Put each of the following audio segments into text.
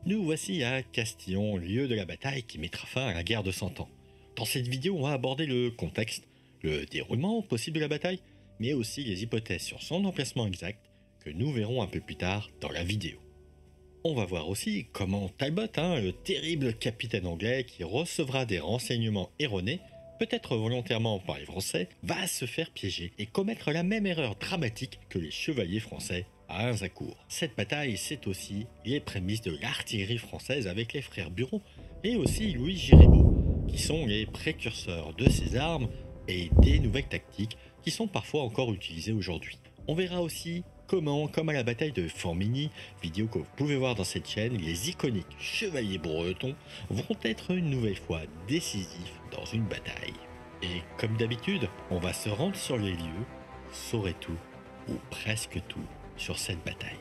Nous voici à Castillon, lieu de la bataille qui mettra fin à la guerre de Cent Ans. Dans cette vidéo, on va aborder le contexte, le déroulement possible de la bataille, mais aussi les hypothèses sur son emplacement exact que nous verrons un peu plus tard dans la vidéo. On va voir aussi comment Talbot, le terrible capitaine anglais qui recevra des renseignements erronés, peut-être volontairement par les Français, va se faire piéger et commettre la même erreur dramatique que les chevaliers français à Azincourt. Cette bataille, c'est aussi les prémices de l'artillerie française avec les frères Buron et aussi Louis Giraud, qui sont les précurseurs de ces armes et des nouvelles tactiques qui sont parfois encore utilisées aujourd'hui. On verra aussi comment, comme à la bataille de Formigny, vidéo que vous pouvez voir dans cette chaîne, les iconiques chevaliers bretons vont être une nouvelle fois décisifs dans une bataille. Et comme d'habitude, on va se rendre sur les lieux, saurait tout, ou presque tout, sur cette bataille.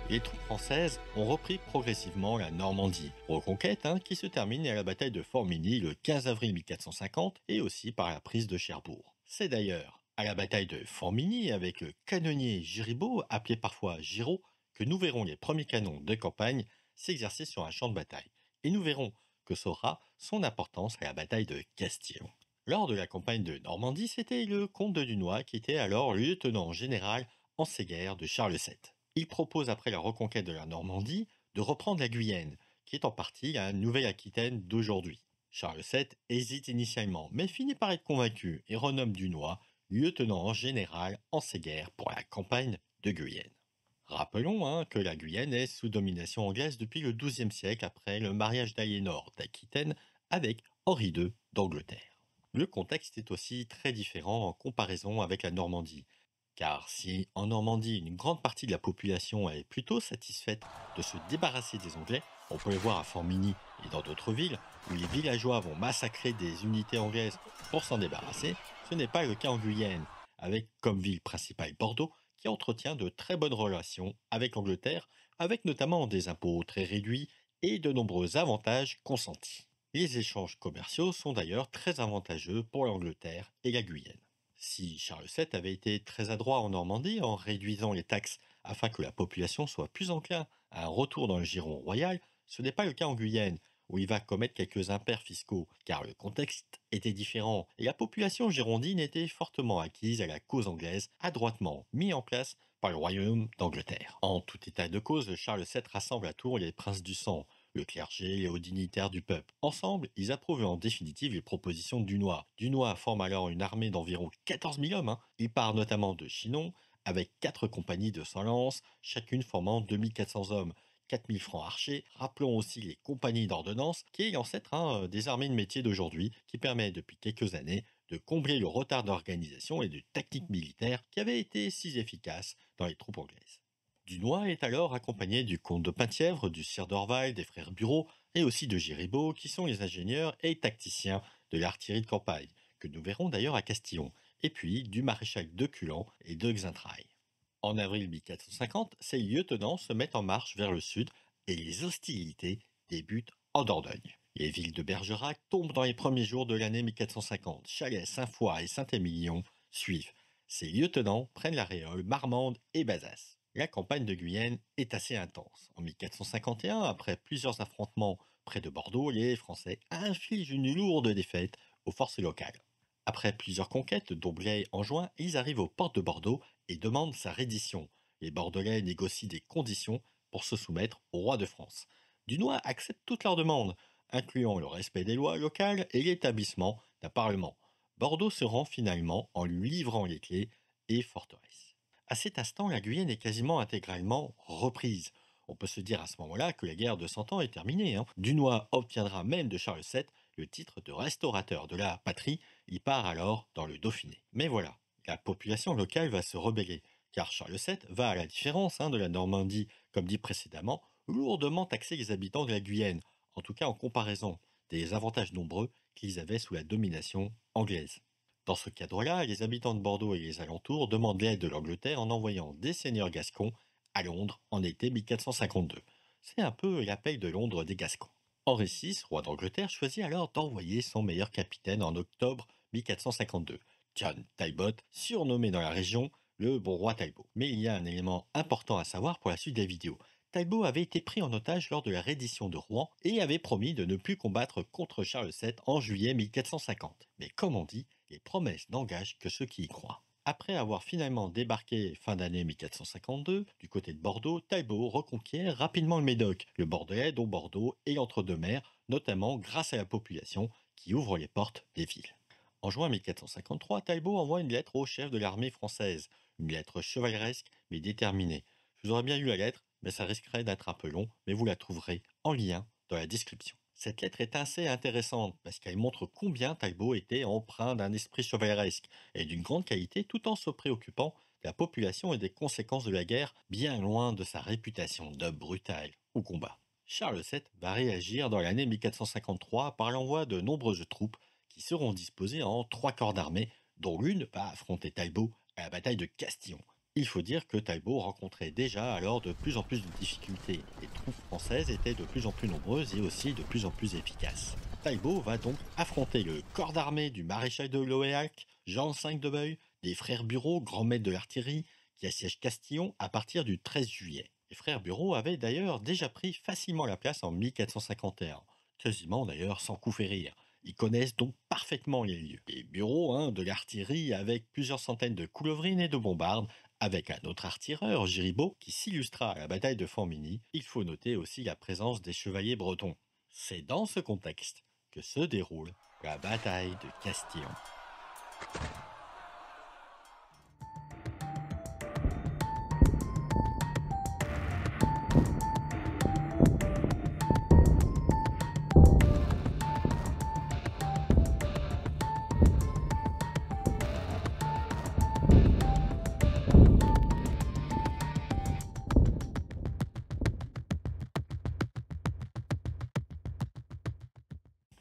Les troupes françaises ont repris progressivement la Normandie, reconquête qui se termine à la bataille de Formigny le 15 avril 1450 et aussi par la prise de Cherbourg. C'est d'ailleurs à la bataille de Formigny avec le canonnier Giribaud, appelé parfois Giraud, que nous verrons les premiers canons de campagne s'exercer sur un champ de bataille. Et nous verrons que saura son importance à la bataille de Castillon. Lors de la campagne de Normandie, c'était le comte de Dunois qui était alors lieutenant général en ces guerres de Charles VII. Il propose, après la reconquête de la Normandie, de reprendre la Guyenne, qui est en partie la Nouvelle-Aquitaine d'aujourd'hui. Charles VII hésite initialement, mais finit par être convaincu et renomme Dunois lieutenant général en ces guerres pour la campagne de Guyenne. Rappelons que la Guyenne est sous domination anglaise depuis le XIIe siècle après le mariage d'Aliénor d'Aquitaine avec Henri II d'Angleterre. Le contexte est aussi très différent en comparaison avec la Normandie, car si en Normandie une grande partie de la population est plutôt satisfaite de se débarrasser des Anglais, on peut le voir à Formigny et dans d'autres villes où les villageois vont massacrer des unités anglaises pour s'en débarrasser, ce n'est pas le cas en Guyenne, avec comme ville principale Bordeaux, qui entretient de très bonnes relations avec l'Angleterre, avec notamment des impôts très réduits et de nombreux avantages consentis. Les échanges commerciaux sont d'ailleurs très avantageux pour l'Angleterre et la Guyenne. Si Charles VII avait été très adroit en Normandie en réduisant les taxes afin que la population soit plus enclin à un retour dans le giron royal, ce n'est pas le cas en Guyenne, où il va commettre quelques impairs fiscaux, car le contexte était différent et la population girondine était fortement acquise à la cause anglaise, adroitement mis en place par le royaume d'Angleterre. En tout état de cause, Charles VII rassemble à Tours les princes du sang, le clergé et les hauts dignitaires du peuple. Ensemble, ils approuvent en définitive les propositions de Dunois. Dunois forme alors une armée d'environ 14 000 hommes. Il part notamment de Chinon, avec 4 compagnies de 100 lances, chacune formant 2400 hommes. 4000 francs archers. Rappelons aussi les compagnies d'ordonnance, qui est l'ancêtre des armées de métier d'aujourd'hui, qui permet depuis quelques années de combler le retard d'organisation et de tactique militaire qui avait été si efficace dans les troupes anglaises. Dunois est alors accompagné du comte de Penthièvre, du sire d'Orval, des frères Bureau et aussi de Giribaud, qui sont les ingénieurs et tacticiens de l'artillerie de campagne, que nous verrons d'ailleurs à Castillon, et puis du maréchal de Culan et de Xaintrailles. En avril 1450, ces lieutenants se mettent en marche vers le sud et les hostilités débutent en Dordogne. Les villes de Bergerac tombent dans les premiers jours de l'année 1450. Chalais, Saint-Foy et Saint-Émilion suivent. Ces lieutenants prennent la Réole, Marmande et Bazas. La campagne de Guyenne est assez intense. En 1451, après plusieurs affrontements Près de Bordeaux, les Français infligent une lourde défaite aux forces locales. Après plusieurs conquêtes, dont Blaye en juin, ils arrivent aux portes de Bordeaux et demandent sa reddition. Les Bordelais négocient des conditions pour se soumettre au roi de France. Dunois accepte toutes leurs demandes, incluant le respect des lois locales et l'établissement d'un parlement. Bordeaux se rend finalement en lui livrant les clés et forteresse. À cet instant, la Guyenne est quasiment intégralement reprise. On peut se dire à ce moment-là que la guerre de Cent Ans est terminée. Dunois obtiendra même de Charles VII le titre de restaurateur de la patrie. Il part alors dans le Dauphiné. Mais voilà, la population locale va se rebeller, car Charles VII va, à la différence de la Normandie, comme dit précédemment, lourdement taxer les habitants de la Guyenne, en tout cas en comparaison des avantages nombreux qu'ils avaient sous la domination anglaise. Dans ce cadre-là, les habitants de Bordeaux et les alentours demandent l'aide de l'Angleterre en envoyant des seigneurs gascons à Londres en été 1452. C'est un peu l'appel de Londres des Gascons. Henri VI, roi d'Angleterre, choisit alors d'envoyer son meilleur capitaine en octobre 1452, John Talbot, surnommé dans la région le bon roi Talbot. Mais il y a un élément important à savoir pour la suite de la vidéo. Talbot avait été pris en otage lors de la reddition de Rouen et avait promis de ne plus combattre contre Charles VII en juillet 1450. Mais comme on dit, les promesses n'engagent que ceux qui y croient. Après avoir finalement débarqué fin d'année 1452 du côté de Bordeaux, Talbot reconquiert rapidement le Médoc, le Bordelais dont Bordeaux et l'entre-deux-mers, notamment grâce à la population qui ouvre les portes des villes. En juin 1453, Talbot envoie une lettre au chef de l'armée française, une lettre chevaleresque mais déterminée. Je vous aurais bien lu la lettre, mais ça risquerait d'être un peu long, mais vous la trouverez en lien dans la description. Cette lettre est assez intéressante parce qu'elle montre combien Talbot était empreint d'un esprit chevaleresque et d'une grande qualité tout en se préoccupant de la population et des conséquences de la guerre, bien loin de sa réputation d'homme brutal au combat. Charles VII va réagir dans l'année 1453 par l'envoi de nombreuses troupes qui seront disposées en 3 corps d'armée, dont l'une va affronter Talbot à la bataille de Castillon. Il faut dire que Talbot rencontrait déjà alors de plus en plus de difficultés. Les troupes françaises étaient de plus en plus nombreuses et aussi de plus en plus efficaces. Talbot va donc affronter le corps d'armée du maréchal de Loéac, Jean V de Beuil, des frères Bureau, grand maître de l'artillerie, qui assiègent Castillon à partir du 13 juillet. Les frères Bureau avaient d'ailleurs déjà pris facilement la place en 1451, quasiment d'ailleurs sans coup férir. Ils connaissent donc parfaitement les lieux. Les bureaux de l'artillerie avec plusieurs centaines de coulevrines et de bombardes, avec un autre artilleur, Giribaud, qui s'illustra à la bataille de Formigny. Il faut noter aussi la présence des chevaliers bretons. C'est dans ce contexte que se déroule la bataille de Castillon.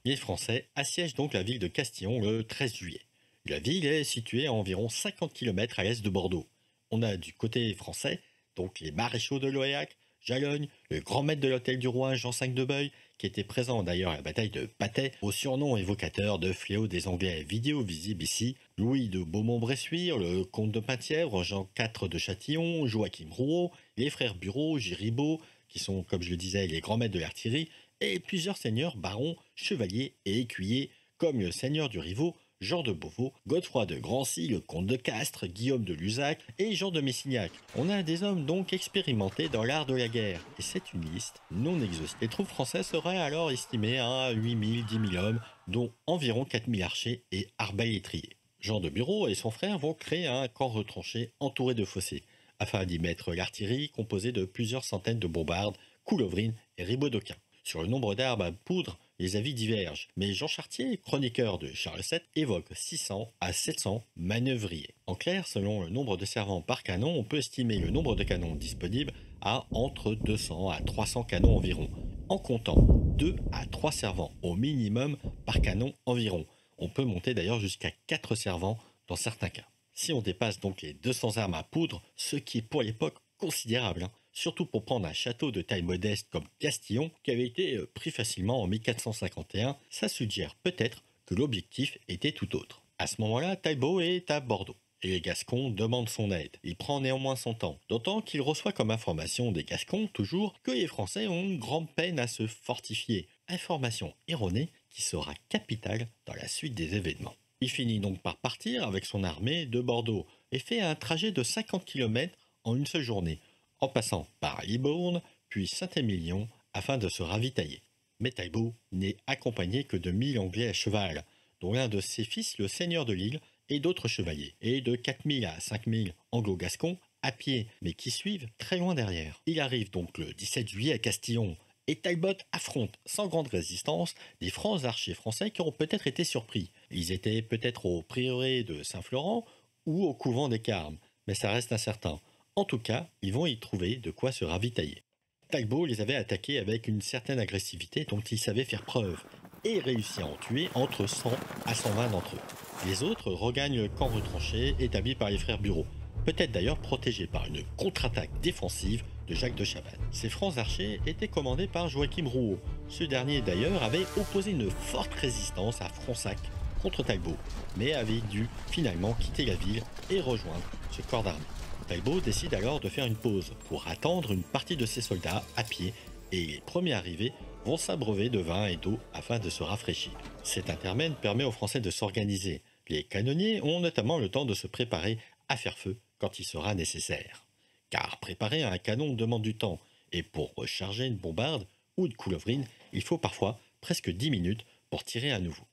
Les Français assiègent donc la ville de Castillon le 13 juillet. La ville est située à environ 50 km à l'est de Bordeaux. On a du côté français, donc les maréchaux de Loyac, Jalogne, le grand maître de l'hôtel du roi Jean V de Beuil, qui était présent d'ailleurs à la bataille de Patay, au surnom évocateur de fléau des Anglais, vidéo visible ici, Louis de Beaumont-Bressuire, le comte de Penthièvre, Jean IV de Châtillon, Joachim Rouault, les frères Bureau, Giribaud, qui sont, comme je le disais, les grands maîtres de l'artillerie, et plusieurs seigneurs, barons, chevaliers et écuyers, comme le seigneur du Rivaux, Jean de Beauvau, Godefroy de Grancy, le comte de Castres, Guillaume de Lusac et Jean de Messignac. On a des hommes donc expérimentés dans l'art de la guerre, et c'est une liste non exhaustive. Les troupes françaises seraient alors estimées à 8 000, 10 000 hommes, dont environ 4 000 archers et arbalétriers. Jean de Bureau et son frère vont créer un camp retranché entouré de fossés, afin d'y mettre l'artillerie composée de plusieurs centaines de bombardes, coulevrines et ribaudequins. Sur le nombre d'armes à poudre, les avis divergent, mais Jean Chartier, chroniqueur de Charles VII, évoque 600 à 700 manœuvriers. En clair, selon le nombre de servants par canon, on peut estimer le nombre de canons disponibles à entre 200 à 300 canons environ, en comptant 2 à 3 servants au minimum par canon environ. On peut monter d'ailleurs jusqu'à 4 servants dans certains cas. Si on dépasse donc les 200 armes à poudre, ce qui est pour l'époque considérable, surtout pour prendre un château de taille modeste comme Castillon, qui avait été pris facilement en 1451, ça suggère peut-être que l'objectif était tout autre. À ce moment-là, Talbot est à Bordeaux, et les Gascons demandent son aide. Il prend néanmoins son temps, d'autant qu'il reçoit comme information des Gascons, toujours, que les Français ont une grande peine à se fortifier. Information erronée qui sera capitale dans la suite des événements. Il finit donc par partir avec son armée de Bordeaux et fait un trajet de 50 km en une seule journée, en passant par Libourne puis Saint-Émilion afin de se ravitailler. Mais Talbot n'est accompagné que de 1000 Anglais à cheval, dont l'un de ses fils, le seigneur de l'île, et d'autres chevaliers, et de 4000 à 5000 anglo-gascons à pied, mais qui suivent très loin derrière. Il arrive donc le 17 juillet à Castillon, et Talbot affronte sans grande résistance des francs archers français qui ont peut-être été surpris. Ils étaient peut-être au prieuré de Saint-Florent ou au couvent des Carmes, mais ça reste incertain. En tout cas, ils vont y trouver de quoi se ravitailler. Talbot les avait attaqués avec une certaine agressivité dont il savait faire preuve, et réussit à en tuer entre 100 à 120 d'entre eux. Les autres regagnent le camp retranché établi par les frères Bureau, peut-être d'ailleurs protégés par une contre-attaque défensive de Jacques de Chavannes. Ces francs archers étaient commandés par Joachim Rouault. Ce dernier d'ailleurs avait opposé une forte résistance à Fronsac contre Talbot, mais avait dû finalement quitter la ville et rejoindre ce corps d'armée. Talbot décide alors de faire une pause pour attendre une partie de ses soldats à pied et les premiers arrivés vont s'abreuver de vin et d'eau afin de se rafraîchir. Cet intermède permet aux Français de s'organiser. Les canonniers ont notamment le temps de se préparer à faire feu quand il sera nécessaire. Car préparer un canon demande du temps, et pour recharger une bombarde ou une coulevrine, il faut parfois presque 10 minutes pour tirer à nouveau.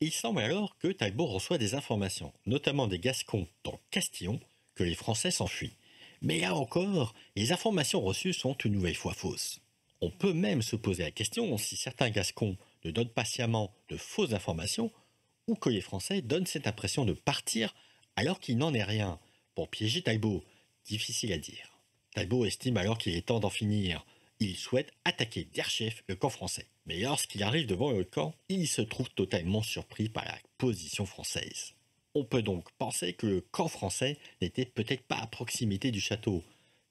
Il semble alors que Talbot reçoit des informations, notamment des Gascons dans Castillon, que les Français s'enfuient. Mais là encore, les informations reçues sont une nouvelle fois fausses. On peut même se poser la question si certains Gascons ne donnent pas sciemment de fausses informations ou que les Français donnent cette impression de partir alors qu'il n'en est rien, pour piéger Talbot. Difficile à dire. Talbot estime alors qu'il est temps d'en finir. Il souhaite attaquer d'Erchef le camp français. Mais lorsqu'il arrive devant le camp, il se trouve totalement surpris par la position française. On peut donc penser que le camp français n'était peut-être pas à proximité du château,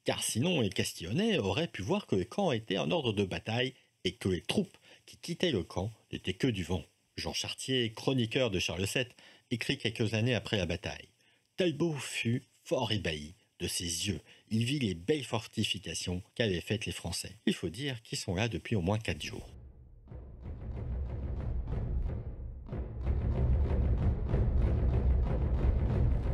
car sinon les Castillonnais auraient pu voir que le camp était en ordre de bataille et que les troupes qui quittaient le camp n'étaient que du vent. Jean Chartier, chroniqueur de Charles VII, écrit quelques années après la bataille. Talbot fut fort ébahi de ses yeux. Il vit les belles fortifications qu'avaient faites les Français. Il faut dire qu'ils sont là depuis au moins 4 jours.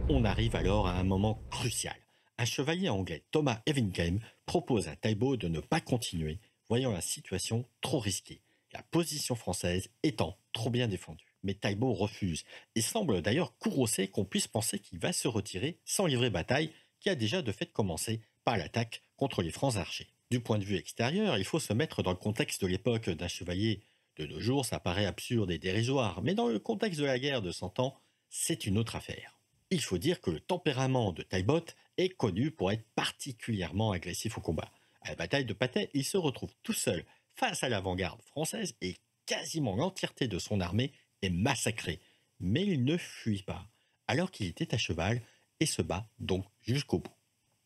On arrive alors à un moment crucial. Un chevalier anglais, Thomas Evingham, propose à Talbot de ne pas continuer, voyant la situation trop risquée, la position française étant trop bien défendue. Mais Talbot refuse, et semble d'ailleurs courroucé qu'on puisse penser qu'il va se retirer sans livrer bataille, qui a déjà de fait commencé par l'attaque contre les francs archers. Du point de vue extérieur, il faut se mettre dans le contexte de l'époque d'un chevalier. De nos jours, ça paraît absurde et dérisoire, mais dans le contexte de la guerre de 100 ans, c'est une autre affaire. Il faut dire que le tempérament de Talbot est connu pour être particulièrement agressif au combat. À la bataille de Patay, il se retrouve tout seul face à l'avant-garde française et quasiment l'entièreté de son armée est massacrée. Mais il ne fuit pas, alors qu'il était à cheval et se bat donc jusqu'au bout.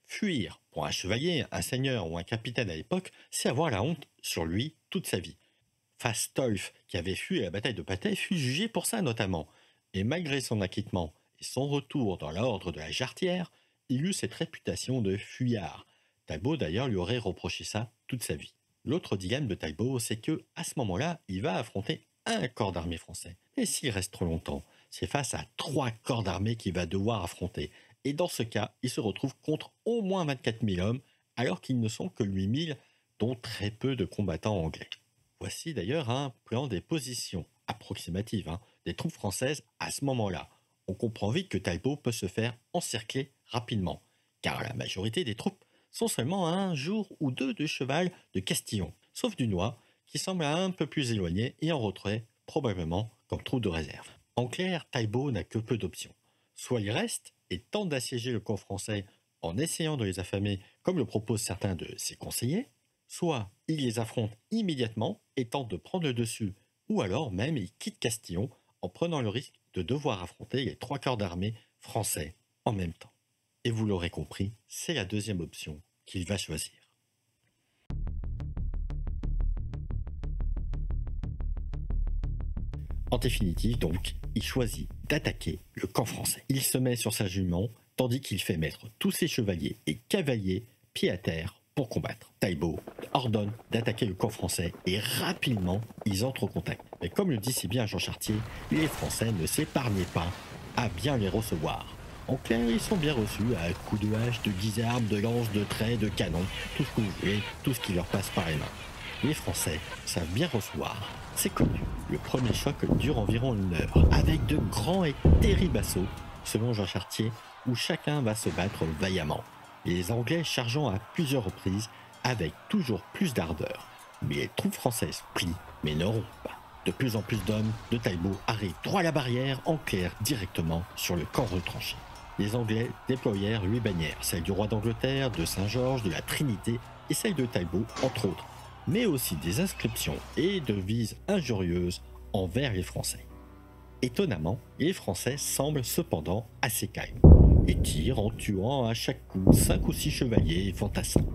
Fuir, pour un chevalier, un seigneur ou un capitaine à l'époque, c'est avoir la honte sur lui toute sa vie. Fastolf, qui avait fui à la bataille de Patay, fut jugé pour ça notamment. Et malgré son acquittement et son retour dans l'ordre de la Jarretière, il eut cette réputation de fuyard. Talbot d'ailleurs lui aurait reproché ça toute sa vie. L'autre dilemme de Talbot, c'est que à ce moment-là, il va affronter un corps d'armée français. Et s'il reste trop longtemps, c'est face à 3 corps d'armée qu'il va devoir affronter. Et dans ce cas, il se retrouve contre au moins 24 000 hommes, alors qu'ils ne sont que 8 000, dont très peu de combattants anglais. Voici d'ailleurs un plan des positions approximatives des troupes françaises à ce moment-là. On comprend vite que Talbot peut se faire encercler rapidement, car la majorité des troupes sont seulement à 1 jour ou 2 de cheval de Castillon, sauf Dunois, qui semble un peu plus éloigné et en retrait, probablement comme troupe de réserve. En clair, Talbot n'a que peu d'options. Soit il reste et tente d'assiéger le camp français en essayant de les affamer, comme le proposent certains de ses conseillers, soit il les affronte immédiatement et tente de prendre le dessus, ou alors même il quitte Castillon en prenant le risque de devoir affronter les 3 corps d'armée français en même temps. Et vous l'aurez compris, c'est la deuxième option qu'il va choisir. En définitive donc, il choisit d'attaquer le camp français. Il se met sur sa jument, tandis qu'il fait mettre tous ses chevaliers et cavaliers pied à terre pour combattre. Talbot ordonne d'attaquer le camp français et rapidement ils entrent au contact. Mais comme le dit si bien Jean Chartier, les Français ne s'épargnaient pas à bien les recevoir. En clair, ils sont bien reçus à coups de hache, de guisarmes, de lances, de traits, de canons, tout ce que vous voulez, tout ce qui leur passe par les mains. Les Français savent bien recevoir, c'est connu. Le premier choc dure environ 1 heure, avec de grands et terribles assauts, selon Jean Chartier, où chacun va se battre vaillamment. Les Anglais chargeant à plusieurs reprises, avec toujours plus d'ardeur. Mais les troupes françaises plient, mais ne rompent pas. De plus en plus d'hommes de Talbot arrivent droit à la barrière, en clair directement sur le camp retranché. Les Anglais déployèrent 8 bannières, celle du roi d'Angleterre, de Saint-Georges, de la Trinité et celle de Talbot, entre autres, mais aussi des inscriptions et devises injurieuses envers les Français. Étonnamment, les Français semblent cependant assez calmes et tirent en tuant à chaque coup 5 ou 6 chevaliers fantassins.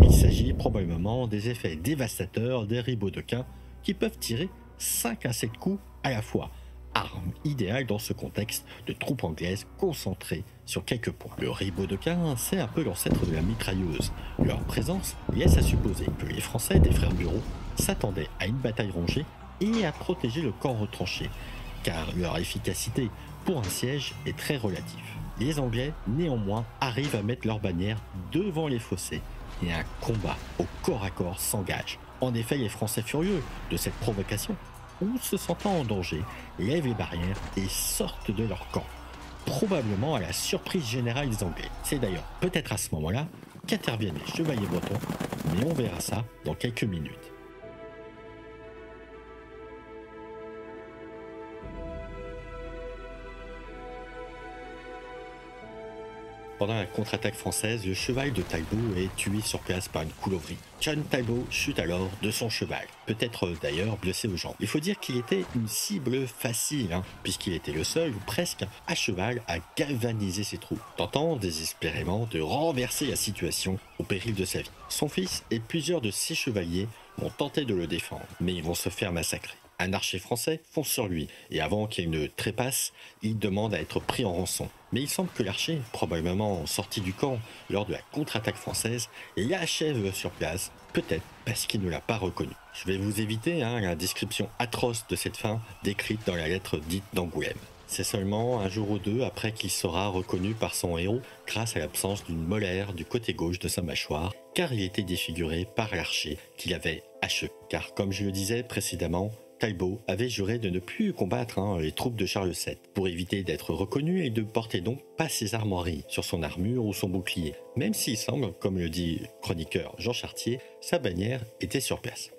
Il s'agit probablement des effets dévastateurs des ribaudecins qui peuvent tirer 5 à 7 coups à la fois, arme idéale dans ce contexte de troupes anglaises concentrées sur quelques points. Le ribaudequin, c'est un peu l'ancêtre de la mitrailleuse. Leur présence laisse à supposer que les Français des frères Bureau s'attendaient à une bataille rangée et à protéger le camp retranché, car leur efficacité pour un siège est très relative. Les Anglais, néanmoins, arrivent à mettre leur bannière devant les fossés et un combat au corps à corps s'engage. En effet, les Français furieux de cette provocation, ou se sentant en danger, lèvent les barrières et sortent de leur camp, probablement à la surprise générale des Anglais. C'est d'ailleurs peut-être à ce moment-là qu'interviennent les chevaliers bretons, mais on verra ça dans quelques minutes. Pendant la contre-attaque française, le cheval de Talbot est tué sur place par une couleuvrie. John Talbot chute alors de son cheval, peut-être d'ailleurs blessé aux jambes. Il faut dire qu'il était une cible facile, puisqu'il était le seul, ou presque, à cheval à galvaniser ses troupes, tentant désespérément de renverser la situation au péril de sa vie. Son fils et plusieurs de ses chevaliers vont tenter de le défendre, mais ils vont se faire massacrer. Un archer français fonce sur lui, et avant qu'il ne trépasse, il demande à être pris en rançon. Mais il semble que l'archer, probablement sorti du camp lors de la contre-attaque française, l'achève sur place, peut-être parce qu'il ne l'a pas reconnu. Je vais vous éviter la description atroce de cette fin décrite dans la lettre dite d'Angoulême. C'est seulement un jour ou deux après qu'il sera reconnu par son héros grâce à l'absence d'une molaire du côté gauche de sa mâchoire, car il était défiguré par l'archer qu'il avait achevé. Car comme je le disais précédemment, Talbot avait juré de ne plus combattre les troupes de Charles VII pour éviter d'être reconnu et de porter donc pas ses armoiries sur son armure ou son bouclier, même s'il semble, comme le dit le chroniqueur Jean Chartier, sa bannière était sur place.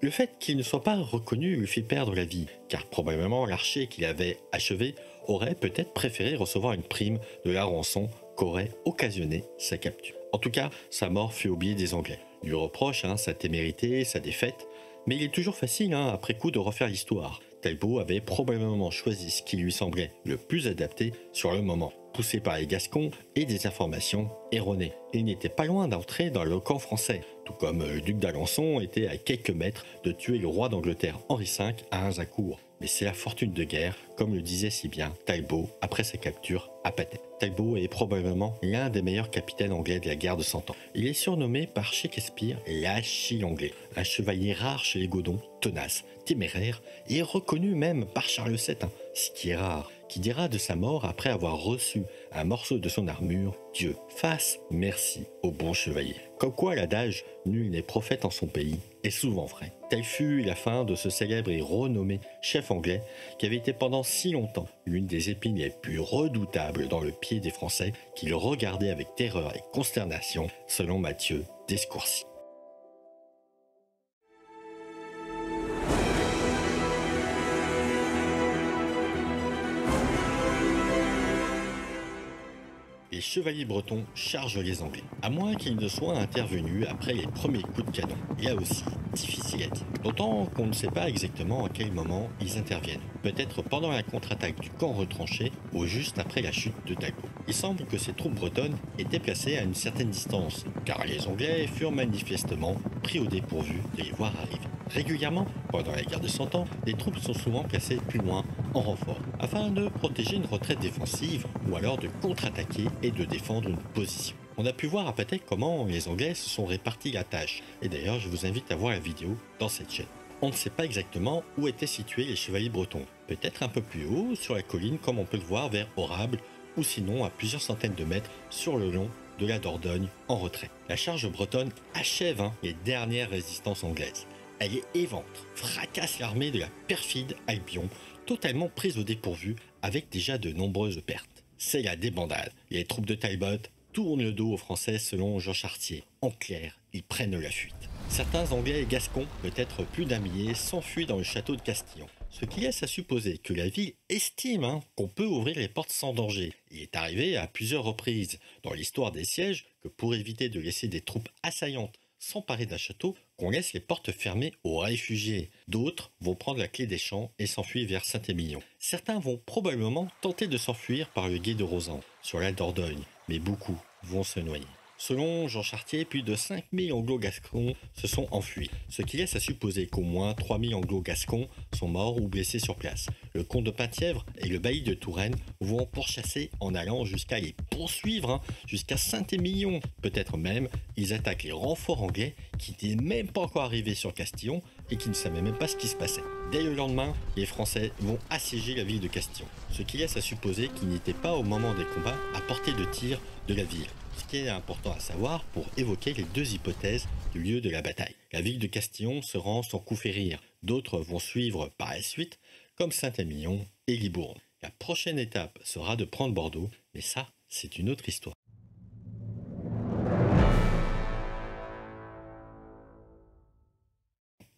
Le fait qu'il ne soit pas reconnu lui fait perdre la vie, car probablement l'archer qu'il avait achevé aurait peut-être préféré recevoir une prime de la rançon qu'aurait occasionné sa capture. En tout cas, sa mort fut oubliée des Anglais. Il lui reproche sa témérité, sa défaite, mais il est toujours facile, après coup, de refaire l'histoire. Talbot avait probablement choisi ce qui lui semblait le plus adapté sur le moment, poussé par les Gascons et des informations erronées. Il n'était pas loin d'entrer dans le camp français, tout comme le duc d'Alençon était à quelques mètres de tuer le roi d'Angleterre Henri V à Azincourt. Mais c'est la fortune de guerre, comme le disait si bien Talbot après sa capture à Patay. Talbot est probablement l'un des meilleurs capitaines anglais de la guerre de Cent Ans. Il est surnommé par Shakespeare l'Achille anglais, un chevalier rare chez les Godons, tenace, téméraire et reconnu même par Charles VII, ce qui est rare, qui dira de sa mort après avoir reçu un morceau de son armure: Dieu fasse merci au bon chevalier. Comme quoi l'adage nul n'est prophète en son pays est souvent vrai. Telle fut la fin de ce célèbre et renommé chef anglais qui avait été pendant si longtemps l'une des épines les plus redoutables dans le pied des Français qui le regardaient avec terreur et consternation, selon Matthieu Descourcy. Les chevaliers bretons chargent les Anglais, à moins qu'ils ne soient intervenus après les premiers coups de canon. Là aussi, difficile à dire. D'autant qu'on ne sait pas exactement à quel moment ils interviennent. Peut-être pendant la contre-attaque du camp retranché ou juste après la chute de Talbot. Il semble que ces troupes bretonnes étaient placées à une certaine distance, car les Anglais furent manifestement pris au dépourvu de les voir arriver. Régulièrement, pendant la guerre de Cent Ans, les troupes sont souvent placées plus loin en renfort, afin de protéger une retraite défensive ou alors de contre-attaquer et de défendre une position. On a pu voir à Patay comment les Anglais se sont répartis la tâche, et d'ailleurs je vous invite à voir la vidéo dans cette chaîne. On ne sait pas exactement où étaient situés les chevaliers bretons, peut-être un peu plus haut sur la colline comme on peut le voir vers Orable, ou sinon à plusieurs centaines de mètres sur le long de la Dordogne en retrait. La charge bretonne achève les dernières résistances anglaises. Elle est éventre, fracasse l'armée de la perfide Albion, totalement prise au dépourvu avec déjà de nombreuses pertes. C'est la débandade. Les troupes de Talbot tournent le dos aux Français selon Jean Chartier. En clair, ils prennent la fuite. Certains Anglais et Gascons, peut-être plus d'un millier, s'enfuient dans le château de Castillon. Ce qui laisse à supposer que la ville estime qu'on peut ouvrir les portes sans danger. Il est arrivé à plusieurs reprises dans l'histoire des sièges que pour éviter de laisser des troupes assaillantes s'emparer d'un château, qu'on laisse les portes fermées aux réfugiés. D'autres vont prendre la clé des champs et s'enfuir vers Saint-Émilion. Certains vont probablement tenter de s'enfuir par le gué de Rosan, sur la Dordogne, mais beaucoup vont se noyer. Selon Jean Chartier, plus de 5000 anglo-gascons se sont enfuis, ce qui laisse à supposer qu'au moins 3000 anglo-gascons sont morts ou blessés sur place. Le comte de Penthièvre et le bailli de Touraine vont pourchasser en allant jusqu'à les poursuivre, jusqu'à Saint-Émilion. Peut-être même, ils attaquent les renforts anglais qui n'étaient même pas encore arrivés sur Castillon et qui ne savaient même pas ce qui se passait. Dès le lendemain, les Français vont assiéger la ville de Castillon, ce qui laisse à supposer qu'ils n'étaient pas au moment des combats à portée de tir de la ville. Ce qui est important à savoir pour évoquer les deux hypothèses du lieu de la bataille. La ville de Castillon se rend sans coup férir. D'autres vont suivre par la suite, comme Saint-Émilion et Libourne. La prochaine étape sera de prendre Bordeaux, mais ça, c'est une autre histoire.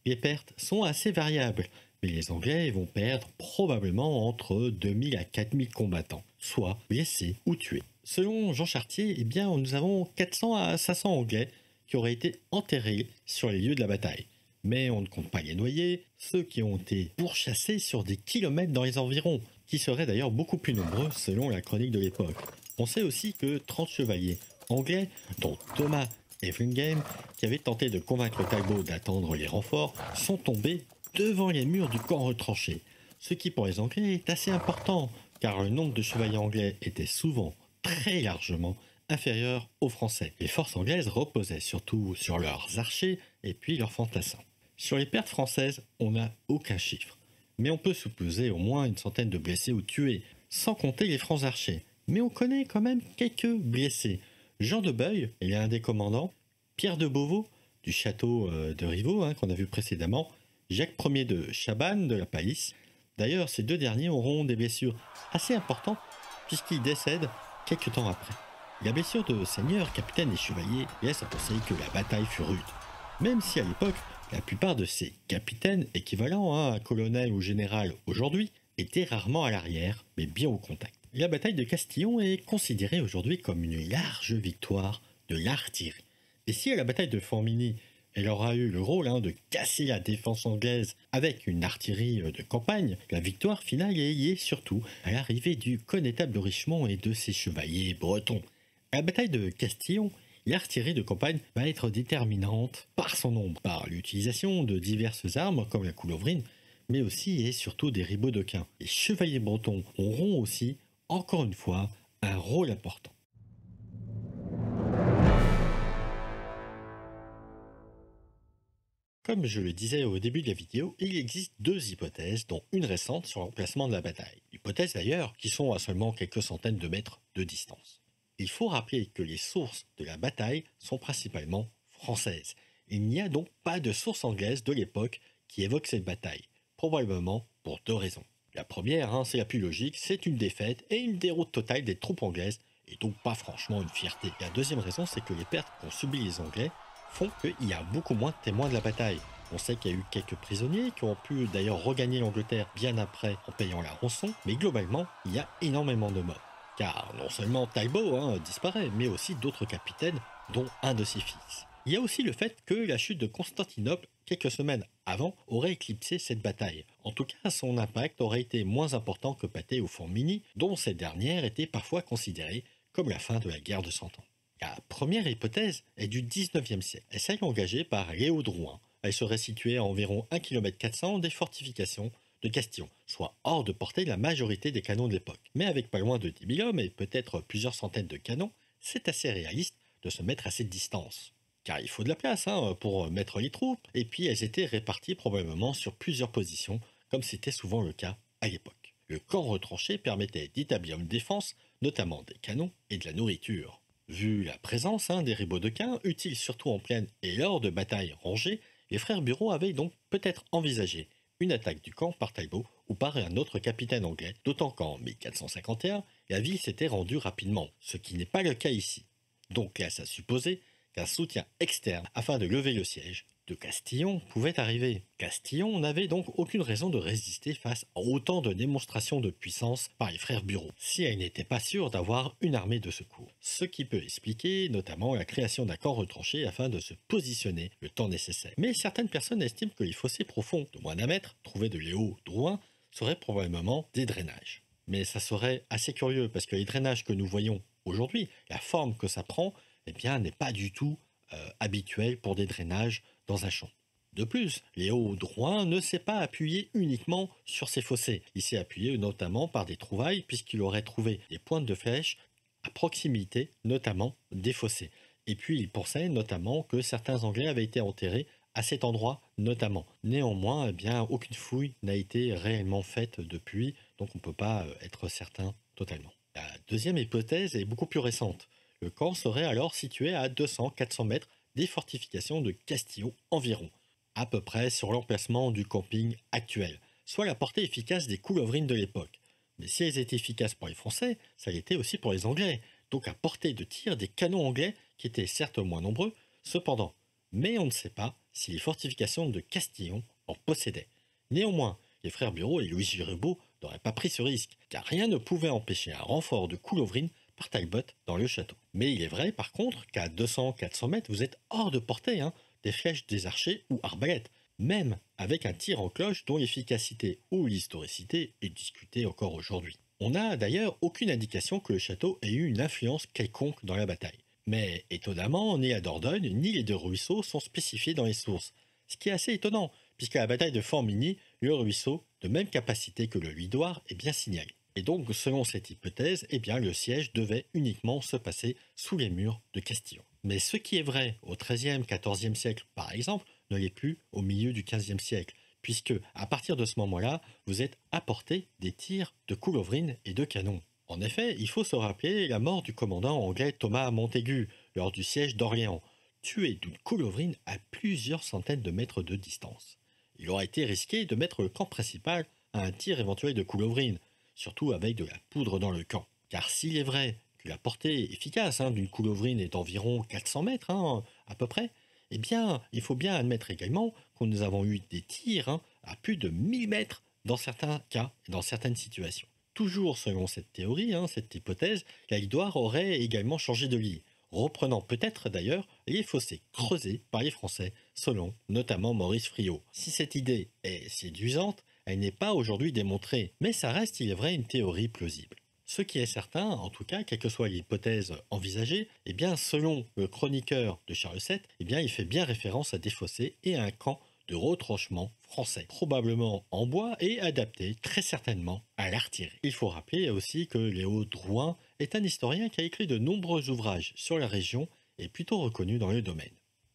Les pertes sont assez variables, mais les Anglais vont perdre probablement entre 2000 à 4000 combattants, soit blessés ou tués. Selon Jean Chartier, nous avons 400 à 500 Anglais qui auraient été enterrés sur les lieux de la bataille. Mais on ne compte pas les noyés, ceux qui ont été pourchassés sur des kilomètres dans les environs, qui seraient d'ailleurs beaucoup plus nombreux selon la chronique de l'époque. On sait aussi que 30 chevaliers anglais, dont Thomas Everingham, qui avait tenté de convaincre Talbot d'attendre les renforts, sont tombés devant les murs du camp retranché. Ce qui pour les Anglais est assez important, car le nombre de chevaliers anglais était souvent très largement inférieur aux Français. Les forces anglaises reposaient surtout sur leurs archers et puis leurs fantassins. Sur les pertes françaises, on n'a aucun chiffre, mais on peut supposer au moins une centaine de blessés ou tués, sans compter les francs archers. Mais on connaît quand même quelques blessés. Jean de Beuil est l'un des commandants, Pierre de Beauvau du château de Rivaux qu'on a vu précédemment, Jacques Ier de Chabannes de la Palisse. D'ailleurs, ces deux derniers auront des blessures assez importantes puisqu'ils décèdent quelques temps après. La blessure de seigneur, capitaine et chevalier laisse à penser que la bataille fut rude. Même si à l'époque, la plupart de ces capitaines, équivalents à colonel ou général aujourd'hui, étaient rarement à l'arrière, mais bien au contact. La bataille de Castillon est considérée aujourd'hui comme une large victoire de l'artillerie. Et si à la bataille de Formigny, elle aura eu le rôle de casser la défense anglaise avec une artillerie de campagne, la victoire finale est liée surtout à l'arrivée du connétable de Richemont et de ses chevaliers bretons. À la bataille de Castillon, l'artillerie de campagne va être déterminante par son nombre, par l'utilisation de diverses armes comme la coulevrine, mais aussi et surtout des ribaudequins. Les chevaliers bretons auront aussi, encore une fois, un rôle important. Comme je le disais au début de la vidéo, il existe deux hypothèses, dont une récente sur l'emplacement de la bataille. Hypothèses d'ailleurs qui sont à seulement quelques centaines de mètres de distance. Il faut rappeler que les sources de la bataille sont principalement françaises. Il n'y a donc pas de source anglaise de l'époque qui évoque cette bataille, probablement pour deux raisons. La première, c'est la plus logique, c'est une défaite et une déroute totale des troupes anglaises, et donc pas franchement une fierté. La deuxième raison, c'est que les pertes qu'ont subies les Anglais font qu'il y a beaucoup moins de témoins de la bataille. On sait qu'il y a eu quelques prisonniers qui ont pu d'ailleurs regagner l'Angleterre bien après en payant la rançon, mais globalement, il y a énormément de morts. Car non seulement Talbot disparaît, mais aussi d'autres capitaines, dont un de ses fils. Il y a aussi le fait que la chute de Constantinople, quelques semaines avant, aurait éclipsé cette bataille. En tout cas, son impact aurait été moins important que Patay ou Formigny, dont cette dernière était parfois considérée comme la fin de la guerre de 100 ans. La première hypothèse est du 19e siècle. Elle serait engagée par Léo Drouin. Elle serait située à environ 1,4 km des fortifications de Castillon, soit hors de portée de la majorité des canons de l'époque. Mais avec pas loin de 10 000 hommes et peut-être plusieurs centaines de canons, c'est assez réaliste de se mettre à cette distance. Car il faut de la place pour mettre les troupes, et puis elles étaient réparties probablement sur plusieurs positions, comme c'était souvent le cas à l'époque. Le camp retranché permettait d'établir une défense, notamment des canons et de la nourriture. Vu la présence des ribodequins, utiles surtout en plaine et lors de batailles rangées, les frères Bureau avaient donc peut-être envisagé une attaque du camp par Talbot ou par un autre capitaine anglais, d'autant qu'en 1451, la ville s'était rendue rapidement, ce qui n'est pas le cas ici. Donc laisse à supposer qu'un soutien externe afin de lever le siège de Castillon pouvait arriver. Castillon n'avait donc aucune raison de résister face à autant de démonstrations de puissance par les frères Bureau, si elle n'était pas sûre d'avoir une armée de secours. Ce qui peut expliquer notamment la création d'un camp retranché afin de se positionner le temps nécessaire. Mais certaines personnes estiment que les fossés profonds de moins d'un mètre, trouvés de Léo Drouin, seraient probablement des drainages. Mais ça serait assez curieux parce que les drainages que nous voyons aujourd'hui, la forme que ça prend, eh bien, n'est pas du tout habituel pour des drainages dans un champ. De plus, Léo Drouin ne s'est pas appuyé uniquement sur ces fossés. Il s'est appuyé notamment par des trouvailles puisqu'il aurait trouvé des pointes de flèches à proximité, notamment des fossés. Et puis il pensait notamment que certains Anglais avaient été enterrés à cet endroit notamment. Néanmoins, eh bien, aucune fouille n'a été réellement faite depuis, donc on ne peut pas être certain totalement. La deuxième hypothèse est beaucoup plus récente. Le camp serait alors situé à 200-400 mètres des fortifications de Castillon environ, à peu près sur l'emplacement du camping actuel, soit la portée efficace des couleuvrines de l'époque. Mais si elles étaient efficaces pour les Français, ça l'était aussi pour les Anglais, donc à portée de tir des canons anglais qui étaient certes moins nombreux, cependant. Mais on ne sait pas si les fortifications de Castillon en possédaient. Néanmoins, les frères Bureau et Louis Girbeau n'auraient pas pris ce risque, car rien ne pouvait empêcher un renfort de couleuvrines par Talbot dans le château. Mais il est vrai par contre qu'à 200-400 mètres, vous êtes hors de portée des flèches des archers ou arbalètes, même avec un tir en cloche dont l'efficacité ou l'historicité est discutée encore aujourd'hui. On n'a d'ailleurs aucune indication que le château ait eu une influence quelconque dans la bataille. Mais étonnamment, ni la Dordogne ni les deux ruisseaux sont spécifiés dans les sources, ce qui est assez étonnant, puisqu'à la bataille de Formigny, le ruisseau, de même capacité que le Huidoir, est bien signalé. Et donc, selon cette hypothèse, eh bien, le siège devait uniquement se passer sous les murs de Castillon. Mais ce qui est vrai au XIIIe, XIVe siècle, par exemple, ne l'est plus au milieu du XVe siècle, puisque à partir de ce moment-là, vous êtes à portée des tirs de couleuvrines et de canons. En effet, il faut se rappeler la mort du commandant anglais Thomas Montaigu lors du siège d'Orléans, tué d'une couleuvrine à plusieurs centaines de mètres de distance. Il aurait été risqué de mettre le camp principal à un tir éventuel de couleuvrine, surtout avec de la poudre dans le camp. Car s'il est vrai que la portée efficace d'une couleuvrine est d'environ 400 mètres à peu près, eh bien, il faut bien admettre également que nous avons eu des tirs à plus de 1000 mètres dans certains cas et dans certaines situations. Toujours selon cette théorie, cette hypothèse, la Lidoire aurait également changé de lit, reprenant peut-être d'ailleurs les fossés creusés par les Français, selon notamment Maurice Friot. Si cette idée est séduisante, elle n'est pas aujourd'hui démontrée, mais ça reste, il est vrai, une théorie plausible. Ce qui est certain, en tout cas, quelle que soit l'hypothèse envisagée, eh bien, selon le chroniqueur de Charles VII, eh bien, il fait bien référence à des fossés et à un camp de retranchement français, probablement en bois et adapté très certainement à l'artillerie. Il faut rappeler aussi que Léo Drouin est un historien qui a écrit de nombreux ouvrages sur la région et plutôt reconnu dans le domaine.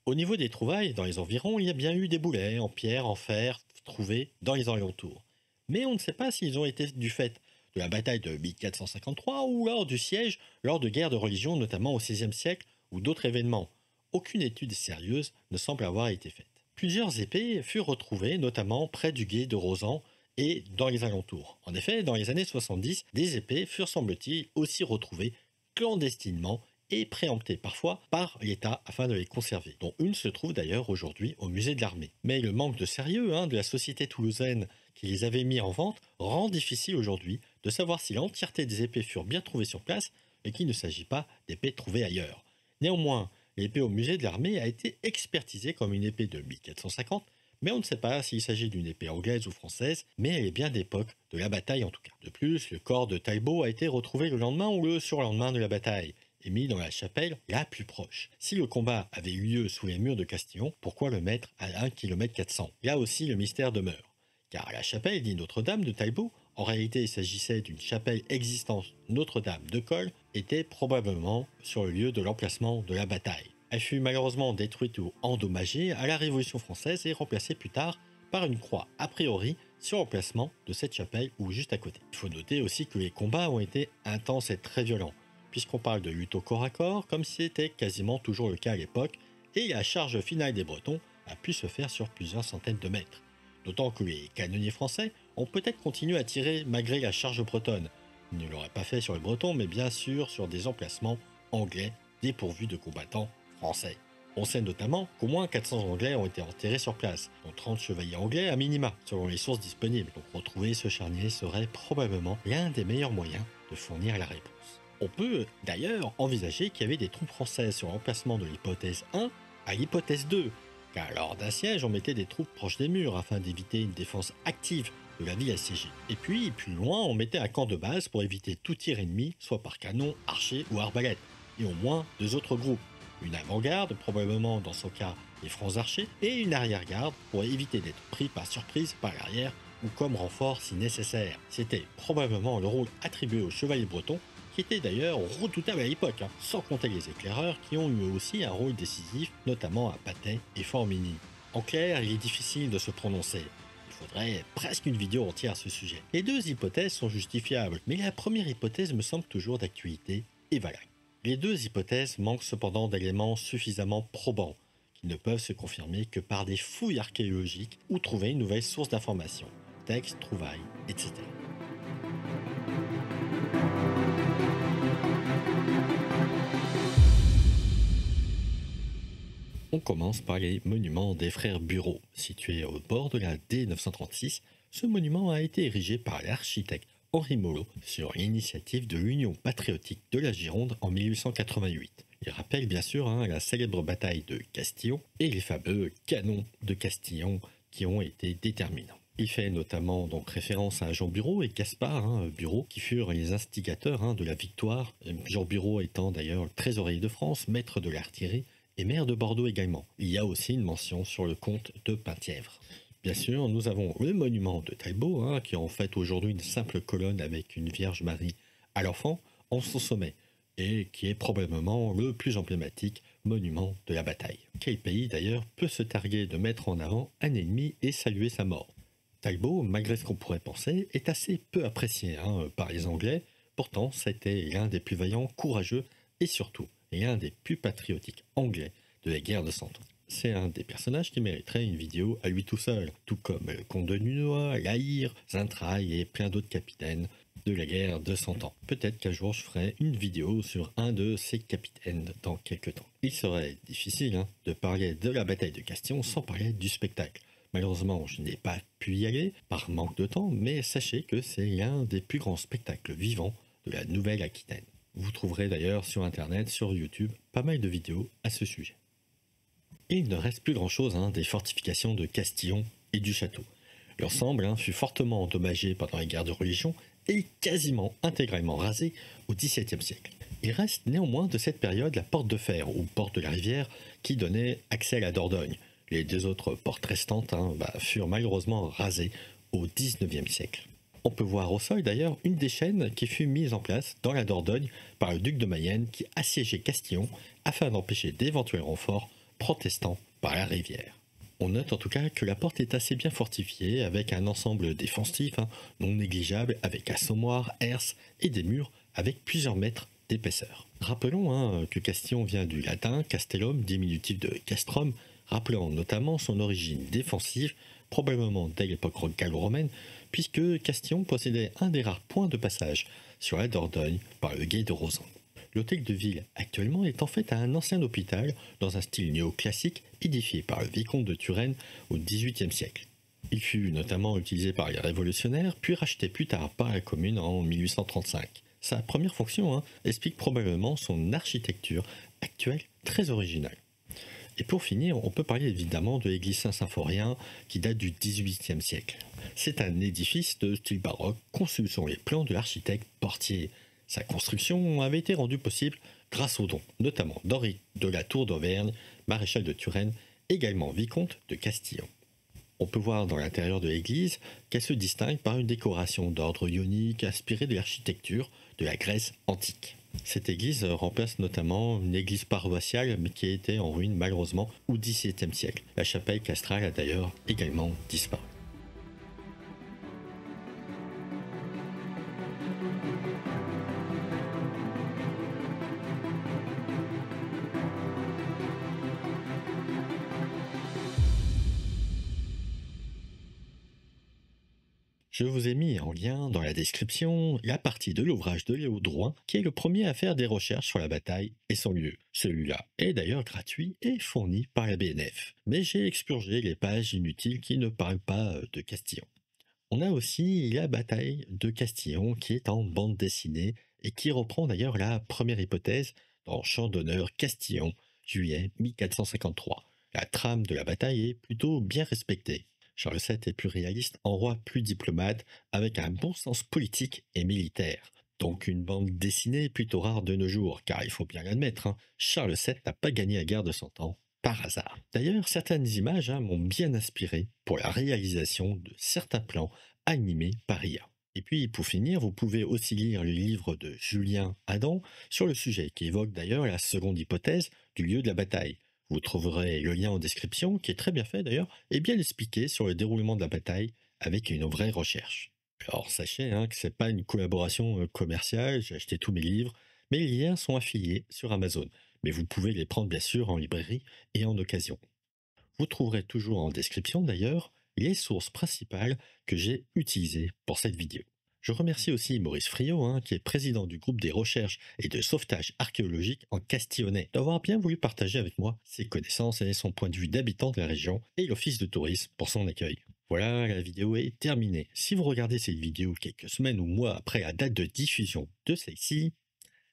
Au niveau des trouvailles, dans les environs, il y a bien eu des boulets en pierre, en fer, trouvés dans les alentours. Mais on ne sait pas s'ils ont été du fait de la bataille de 1453 ou lors du siège, lors de guerres de religion, notamment au XVIe siècle, ou d'autres événements. Aucune étude sérieuse ne semble avoir été faite. Plusieurs épées furent retrouvées, notamment près du gué de Rosan et dans les alentours. En effet, dans les années 70, des épées furent, semble-t-il, aussi retrouvées clandestinement et préemptées parfois par l'État afin de les conserver, dont une se trouve d'ailleurs aujourd'hui au musée de l'armée. Mais le manque de sérieux de la société toulousaine qui les avait mis en vente rend difficile aujourd'hui de savoir si l'entièreté des épées furent bien trouvées sur place et qu'il ne s'agit pas d'épées trouvées ailleurs. Néanmoins, l'épée au musée de l'armée a été expertisée comme une épée de 1450, mais on ne sait pas s'il s'agit d'une épée anglaise ou française, mais elle est bien d'époque de la bataille en tout cas. De plus, le corps de Talbot a été retrouvé le lendemain ou le surlendemain de la bataille, et mis dans la chapelle la plus proche. Si le combat avait eu lieu sous les murs de Castillon, pourquoi le mettre à 1 km 400 ? Là aussi le mystère demeure. Car la chapelle dit Notre-Dame de Talbot, en réalité il s'agissait d'une chapelle existante Notre-Dame de Colle, était probablement sur le lieu de l'emplacement de la bataille. Elle fut malheureusement détruite ou endommagée à la Révolution française et remplacée plus tard par une croix a priori sur l'emplacement de cette chapelle ou juste à côté. Il faut noter aussi que les combats ont été intenses et très violents, puisqu'on parle de lutte au corps à corps comme c'était quasiment toujours le cas à l'époque, et la charge finale des Bretons a pu se faire sur plusieurs centaines de mètres. D'autant que les canonniers français ont peut-être continué à tirer malgré la charge bretonne. Ils ne l'auraient pas fait sur les Bretons, mais bien sûr sur des emplacements anglais dépourvus de combattants français. On sait notamment qu'au moins 400 Anglais ont été enterrés sur place, dont 30 chevaliers anglais à minima, selon les sources disponibles. Donc retrouver ce charnier serait probablement l'un des meilleurs moyens de fournir la réponse. On peut d'ailleurs envisager qu'il y avait des troupes françaises sur l'emplacement de l'hypothèse 1 à l'hypothèse 2, car lors d'un siège, on mettait des troupes proches des murs afin d'éviter une défense active de la ville assiégée. Et puis, plus loin, on mettait un camp de base pour éviter tout tir ennemi, soit par canon, archer ou arbalète, et au moins 2 autres groupes. Une avant-garde, probablement dans son cas les francs archers, et une arrière-garde pour éviter d'être pris par surprise par l'arrière ou comme renfort si nécessaire. C'était probablement le rôle attribué aux chevaliers bretons, qui étaient d'ailleurs redoutables à l'époque, sans compter les éclaireurs qui ont eu aussi un rôle décisif, notamment à Patay et Formigny. En clair, il est difficile de se prononcer. Il faudrait presque une vidéo entière à ce sujet. Les deux hypothèses sont justifiables, mais la première hypothèse me semble toujours d'actualité et valable. Les deux hypothèses manquent cependant d'éléments suffisamment probants, qui ne peuvent se confirmer que par des fouilles archéologiques ou trouver une nouvelle source d'information, textes, trouvailles, etc. On commence par les monuments des frères Bureau. Situé au bord de la D936, ce monument a été érigé par l'architecte Henri Molot sur l'initiative de l'Union patriotique de la Gironde en 1888. Il rappelle bien sûr la célèbre bataille de Castillon et les fameux canons de Castillon qui ont été déterminants. Il fait notamment donc référence à Jean Bureau et Gaspard Bureau qui furent les instigateurs de la victoire, Jean Bureau étant d'ailleurs le trésorier de France, maître de l'artillerie et maire de Bordeaux également. Il y a aussi une mention sur le comte de Penthièvre. Bien sûr, nous avons le monument de Talbot, qui est en fait aujourd'hui une simple colonne avec une Vierge Marie à l'enfant en son sommet, et qui est probablement le plus emblématique monument de la bataille. Quel pays d'ailleurs peut se targuer de mettre en avant un ennemi et saluer sa mort? Talbot, malgré ce qu'on pourrait penser, est assez peu apprécié par les Anglais, pourtant c'était l'un des plus vaillants, courageux et surtout l'un des plus patriotiques anglais de la guerre de Cent Ans. C'est un des personnages qui mériterait une vidéo à lui tout seul, tout comme le comte de Nunois, La Hire, Zintraille et plein d'autres capitaines de la guerre de Cent Ans. Peut-être qu'un jour je ferai une vidéo sur un de ces capitaines dans quelques temps. Il serait difficile de parler de la bataille de Castillon sans parler du spectacle. Malheureusement, je n'ai pas pu y aller par manque de temps, mais sachez que c'est l'un des plus grands spectacles vivants de la Nouvelle-Aquitaine. Vous trouverez d'ailleurs sur internet, sur YouTube, pas mal de vidéos à ce sujet. Et il ne reste plus grand-chose des fortifications de Castillon et du château. L'ensemble fut fortement endommagé pendant les guerres de religion et quasiment intégralement rasé au XVIIe siècle. Il reste néanmoins de cette période la porte de fer, ou porte de la rivière, qui donnait accès à la Dordogne. Les deux autres portes restantes furent malheureusement rasées au XIXe siècle. On peut voir au sol d'ailleurs une des chaînes qui fut mise en place dans la Dordogne par le duc de Mayenne qui assiégeait Castillon afin d'empêcher d'éventuels renforts protestants par la rivière. On note en tout cas que la porte est assez bien fortifiée avec un ensemble défensif non négligeable avec assommoirs, herses et des murs avec plusieurs mètres d'épaisseur. Rappelons que Castillon vient du latin castellum, diminutif de castrum, rappelant notamment son origine défensive, probablement dès l'époque gallo-romaine, puisque Castillon possédait un des rares points de passage sur la Dordogne par le gué de Rozan. L'hôtel de ville actuellement est en fait un ancien hôpital dans un style néoclassique édifié par le vicomte de Turenne au XVIIIe siècle. Il fut notamment utilisé par les révolutionnaires puis racheté plus tard par la commune en 1835. Sa première fonction explique probablement son architecture actuelle très originale. Et pour finir, on peut parler évidemment de l'église Saint-Symphorien qui date du XVIIIe siècle. C'est un édifice de style baroque conçu sur les plans de l'architecte Portier. Sa construction avait été rendue possible grâce aux dons, notamment d'Henri de la Tour d'Auvergne, maréchal de Turenne, également vicomte de Castillon. On peut voir dans l'intérieur de l'église qu'elle se distingue par une décoration d'ordre ionique inspirée de l'architecture de la Grèce antique. Cette église remplace notamment une église paroissiale mais qui était en ruine malheureusement au XVIIe siècle. La chapelle castrale a d'ailleurs également disparu. Je vous ai mis en lien dans la description la partie de l'ouvrage de Léo Drouin qui est le premier à faire des recherches sur la bataille et son lieu. Celui-là est d'ailleurs gratuit et fourni par la BNF. Mais j'ai expurgé les pages inutiles qui ne parlent pas de Castillon. On a aussi la bataille de Castillon qui est en bande dessinée et qui reprend d'ailleurs la première hypothèse dans Champ d'honneur Castillon, juillet 1453. La trame de la bataille est plutôt bien respectée. Charles VII est plus réaliste, en roi plus diplomate, avec un bon sens politique et militaire. Donc une bande dessinée plutôt rare de nos jours, car il faut bien l'admettre, Charles VII n'a pas gagné la guerre de Cent Ans par hasard. D'ailleurs, certaines images m'ont bien inspiré pour la réalisation de certains plans animés par IA. Et puis, pour finir, vous pouvez aussi lire le livre de Julien Adam sur le sujet, qui évoque d'ailleurs la seconde hypothèse du lieu de la bataille. Vous trouverez le lien en description, qui est très bien fait d'ailleurs, et bien expliqué sur le déroulement de la bataille avec une vraie recherche. Alors sachez que c'est pas une collaboration commerciale, j'ai acheté tous mes livres, mais les liens sont affiliés sur Amazon. Mais vous pouvez les prendre bien sûr en librairie et en occasion. Vous trouverez toujours en description d'ailleurs les sources principales que j'ai utilisées pour cette vidéo. Je remercie aussi Maurice Friot, qui est président du groupe des recherches et de sauvetage archéologique en Castillonnais, d'avoir bien voulu partager avec moi ses connaissances et son point de vue d'habitant de la région et l'office de tourisme pour son accueil. Voilà, la vidéo est terminée. Si vous regardez cette vidéo quelques semaines ou mois après la date de diffusion de celle-ci,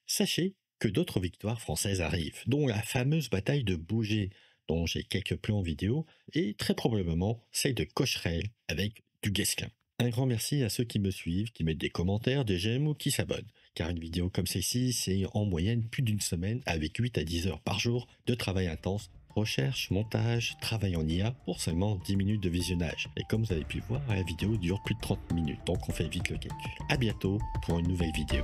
sachez que d'autres victoires françaises arrivent, dont la fameuse bataille de Bougé, dont j'ai quelques plans vidéo, et très probablement celle de Cocherel avec du Guesclin. Un grand merci à ceux qui me suivent, qui mettent des commentaires, des j'aime ou qui s'abonnent, car une vidéo comme celle-ci, c'est en moyenne plus d'une semaine avec 8 à 10 heures par jour de travail intense, recherche, montage, travail en IA pour seulement 10 minutes de visionnage. Et comme vous avez pu le voir, la vidéo dure plus de 30 minutes, donc on fait vite le calcul. A bientôt pour une nouvelle vidéo.